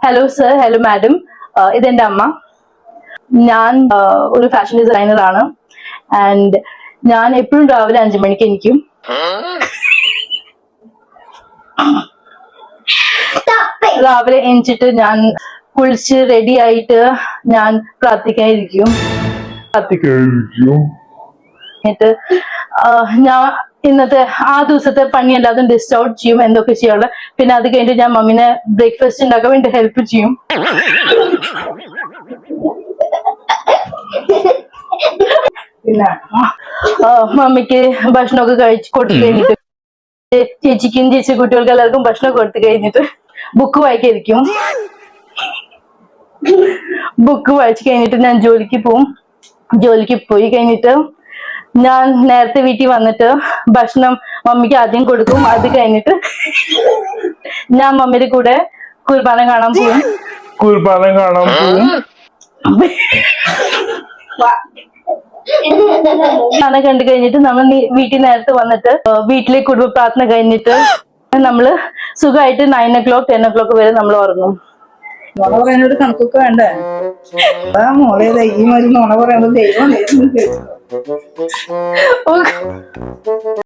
Hello sir, hello madam. ഇതെന്റെ അമ്മ. ഞാൻ ഒരു ഫാഷൻ ഡിസൈനർ ആണ്. ആൻഡ് ഞാൻ എപ്പോഴും രാവിലെ 5 മണിക്ക് എനിക്കും രാവിലെ എണിച്ചിട്ട് ഞാൻ കുളിച്ച് റെഡി ആയിട്ട് ഞാൻ പ്രാർത്ഥിക്കാനിരിക്കും. എന്നിട്ട് ഞാൻ ഇന്നത്തെ ആ ദിവസത്തെ പണി എല്ലാതും ലിസ്റ്റ് ഔട്ട് ചെയ്യും, എന്തൊക്കെ ചെയ്യാനുള്ള. പിന്നെ അത് കഴിഞ്ഞിട്ട് ഞാൻ മമ്മീനെ ബ്രേക്ക്ഫാസ്റ്റ് ഉണ്ടാക്കാൻ വേണ്ടി ഹെൽപ്പ് ചെയ്യും. പിന്നെ മമ്മിക്ക് ഭക്ഷണമൊക്കെ കഴിച്ച് കൊടുത്തു കഴിഞ്ഞിട്ട് ചേച്ചിക്കും ചേച്ചി കുട്ടികൾക്ക് എല്ലാവർക്കും ഭക്ഷണം കൊടുത്തു കഴിഞ്ഞിട്ട് ബുക്ക് വായിക്കായിരിക്കും. ബുക്ക് വായിച്ചു കഴിഞ്ഞിട്ട് ഞാൻ ജോലിക്ക് പോവും. ജോലിക്ക് പോയി കഴിഞ്ഞിട്ട് ഞാൻ നേരത്തെ വീട്ടിൽ വന്നിട്ട് ഭക്ഷണം മമ്മിക്ക് ആദ്യം കൊടുക്കും. അത് കഴിഞ്ഞിട്ട് ഞാൻ മമ്മിയുടെ കൂടെ കുർബാന കാണാൻ പോവും. കുർബാന കണ്ടു കഴിഞ്ഞിട്ട് നമ്മൾ വീട്ടിൽ നേരത്തെ വന്നിട്ട് വീട്ടിലെ കുടുംബ പ്രാർത്ഥന കഴിഞ്ഞിട്ട് നമ്മള് സുഖമായിട്ട് 9 o'clock 10 o'clock വരെ നമ്മൾ ഉറങ്ങും. നുണ പറയാനൊരു കണക്കൊക്കെ വേണ്ടേ? മോളെ ഈ മാതിരി നുണ പറയുന്നത് ദൈവം